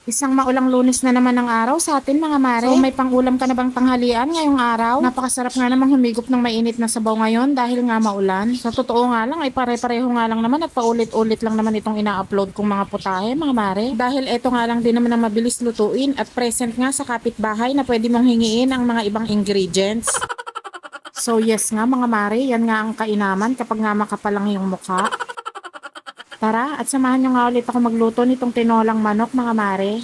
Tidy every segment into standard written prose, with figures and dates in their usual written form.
Isang maulang Lunes na naman ang araw sa atin mga mare. So may pangulam ka na bang tanghalian ngayong araw? Napakasarap nga namang humigop ng mainit na sabaw ngayon dahil nga maulan. Sa totoo nga lang ay pare-pareho nga lang naman at paulit-ulit lang naman itong ina-upload kong mga putahe mga mare. Dahil eto nga lang din naman ang mabilis lutuin at present nga sa kapitbahay na pwede mong hingiin ang mga ibang ingredients. So yes nga mga mare, yan nga ang kainaman kapag nga makapalang yung mukha. Tara at samahan nyo nga ulit ako magluto nitong tinolang manok mga mare.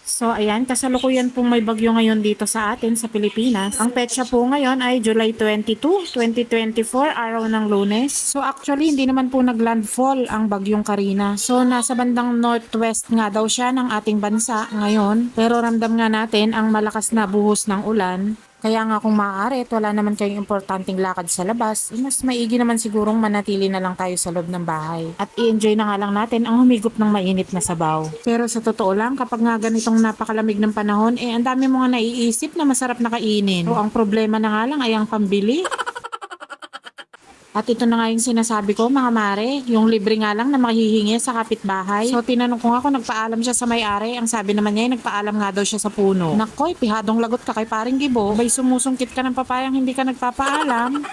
So ayan, kasalukuyan pong may bagyo ngayon dito sa atin sa Pilipinas. Ang petsa po ngayon ay July 22, 2024, araw ng Lunes. So actually hindi naman po naglandfall ang bagyong Karina. So nasa bandang northwest nga daw siya ng ating bansa ngayon. Pero ramdam nga natin ang malakas na buhos ng ulan. Kaya nga kung maaari at wala naman kayong importanteng lakad sa labas, mas maigi naman sigurong manatili na lang tayo sa loob ng bahay. At i-enjoy na nga lang natin ang humigop ng mainit na sabaw. Pero sa totoo lang, kapag nga ganitong napakalamig ng panahon, ang dami mo nga naiisip na masarap na kainin. So ang problema na nga lang ay ang pambili. At ito na nga yung sinasabi ko mga mare, yung libre nga lang na mahihingi sa kapitbahay. So tinanong ko nga kung nagpaalam siya sa may-ari, ang sabi naman niya ay nagpaalam nga daw siya sa puno. Nakoy, pihadong lagot ka kay paring Gibo, bay sumusungkit ka ng papayang hindi ka nagpapaalam.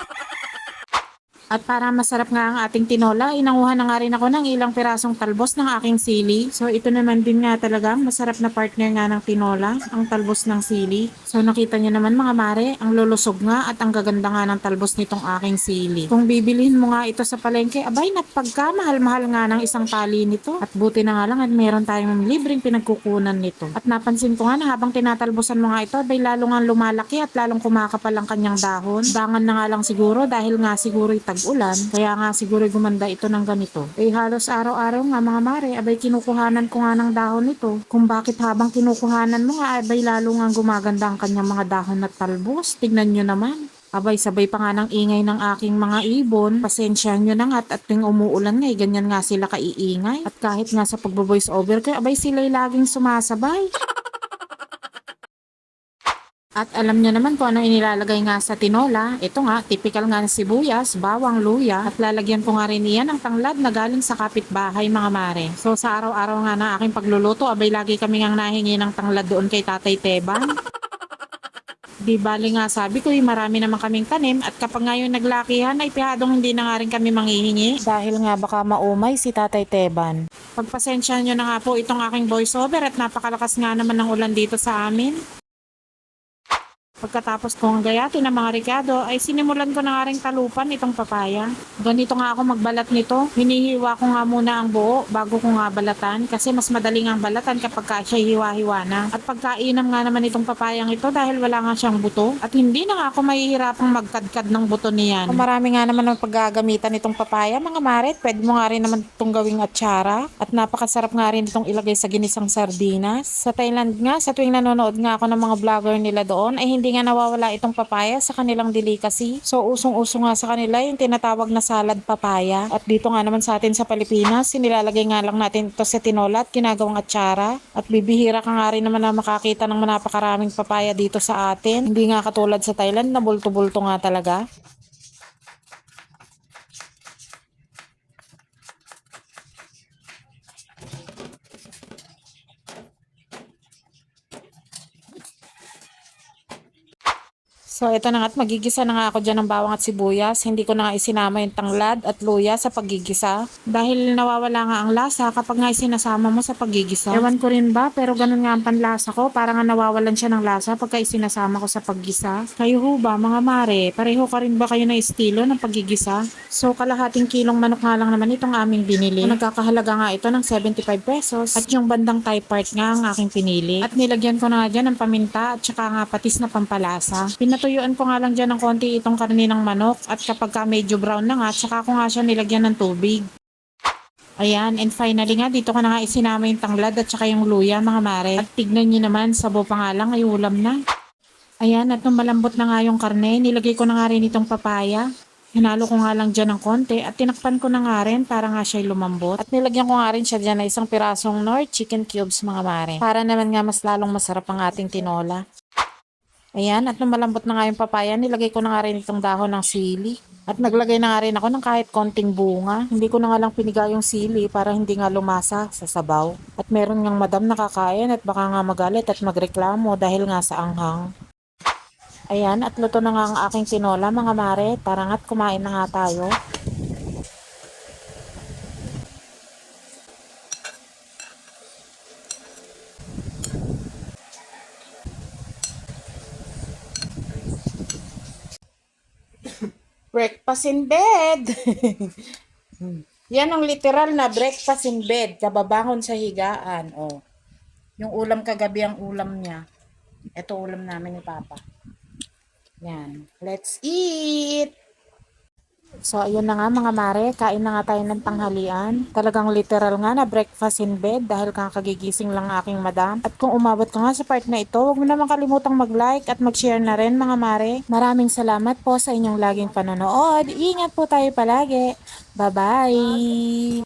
At para masarap nga ang ating tinola, inanguhan na nga rin ako ng ilang pirasong talbos ng aking sili. So ito naman din nga talagang masarap na partner nga ng tinola, ang talbos ng sili. So nakita niyo naman mga mare, ang lulusog nga at ang gaganda nga ng talbos nitong aking sili. Kung bibilhin mo nga ito sa palengke, abay napagka mahal-mahal nga ng isang tali nito. At buti na nga lang at meron tayong libreng pinagkukunan nito. At napansin ko nga na habang tinatalbosan mo nga ito, abay lalo nga lumalaki at lalong kumakapal ang kanyang dahon. Bangan na nga lang siguro dahil nga siguro ulan, kaya nga siguro gumanda ito ng ganito. Halos araw-araw nga mga mare, abay kinukuhanan ko nga ng dahon nito. Kung bakit habang kinukuhanan mo nga, abay lalo nga gumaganda ang kanyang mga dahon at talbos. Tignan nyo naman. Abay, sabay pa nga ng ingay ng aking mga ibon. Pasensya nyo na nga at tuwing umuulan nga, ganyan nga sila kaiingay. At kahit nga sa pagbo-voice over ko, abay sila'y laging sumasabay. At alam nyo naman kung ano inilalagay nga sa tinola. Ito nga, typical nga ng sibuyas, bawang, luya. At lalagyan ko nga rin iyan ng tanglad na galing sa kapitbahay mga mare. So sa araw-araw nga na aking pagluluto, abay lagi kami nga nahingi ng tanglad doon kay Tatay Teban. Di bali nga sabi ko, marami naman kaming tanim at kapag ngayon naglakihan ay pihadong hindi na nga rin kami manghihingi. Dahil nga baka maumay si Tatay Teban. Pagpasensya nyo na nga po itong aking voiceover at napakalakas nga naman ng ulan dito sa amin. Pagkatapos kong gayatin ng mga ricado ay sinimulan ko na nga rin talupan itong papaya. Ganito nga ako magbalat nito. Hinihiwa ko nga muna ang buo bago ko nga balatan kasi mas madaling ang balatan kapag siya hiwa-hiwa na. At pagkainam nga naman itong papayang ito dahil wala nga siyang buto at hindi na nga ako mahihirapang magkadkad ng buto niyan. Kung marami nga naman ang paggagamitan itong papaya mga maret, pwede mo nga rin naman itong gawing atsara at napakasarap nga rin itong ilagay sa ginisang sardinas. Sa Thailand nga, sa tuwing nanonood nga ako ng mga vlogger nila doon ay hindi nga nawawala itong papaya sa kanilang delicacy. So usong-uso nga sa kanila yung tinatawag na salad papaya. At dito nga naman sa atin sa Pilipinas, sinilalagay nga lang natin ito sa tinola at ginagawang atsara. At bibihira ka nga rin naman na makakita ng napakaraming papaya dito sa atin. Hindi nga katulad sa Thailand na bulto-bulto nga talaga. So ito na nga at magigisa na nga ako dyan ng bawang at sibuyas. Hindi ko na nga isinama yung tanglad at luya sa paggigisa. Dahil nawawala nga ang lasa kapag nga isinasama mo sa paggigisa. Ewan ko rin ba pero ganun nga ang panlasa ko. Para nga nawawalan siya ng lasa pagka isinasama ko sa paggisa. Kayo ho ba mga mare? Pareho ka rin ba kayo na estilo ng paggigisa? So kalahating kilong manok nga lang naman itong aming binili. Nagkakahalaga nga ito ng 75 pesos. At yung bandang thigh part nga ang aking pinili. At nilagyan ko na nga dyan ng paminta at saka nga patis na pampalasa. Pinatuyuan ko nga lang dyan ng konti itong karne ng manok at kapag ka medyo brown na nga, tsaka ko nga siya nilagyan ng tubig. Ayan, and finally nga, dito ko na nga isinama yung tanglad at saka yung luya mga mare. At tignan nyo naman, sabaw pa nga lang ay ulam na. Ayan, at nung malambot na nga yung karne, nilagay ko na nga rin itong papaya. Hinalo ko nga lang dyan ng konti at tinakpan ko na nga rin para nga siya lumambot. At nilagyan ko nga rin siya dyan na isang pirasong Knorr chicken cubes mga mare. Para naman nga mas lalong masarap ang ating tinola. Ayan, at nung malambot na nga yung papaya, nilagay ko na nga rin itong dahon ng sili. At naglagay na nga rin ako ng kahit konting bunga. Hindi ko na nga lang piniga yung sili para hindi nga lumasa sa sabaw. At meron ngang madam nakakain at baka nga magalit at magreklamo dahil nga sa anghang. Ayan, at luto na nga ang aking tinola mga mare. Tara nga't kumain na nga tayo. Breakfast in bed! Yan ang literal na breakfast in bed. Kababangon sa higaan. Oh. Yung ulam kagabi ang ulam niya. Ito ulam namin ni Papa. Yan. Let's eat! So, ayun na nga mga mare, kain na nga tayo ng tanghalian. Talagang literal nga na breakfast in bed dahil kakagigising lang aking madam. At kung umabot ka nga sa part na ito, huwag mo naman kalimutang mag-like at mag-share na rin mga mare. Maraming salamat po sa inyong laging panonood. Ingat po tayo palagi. Bye-bye!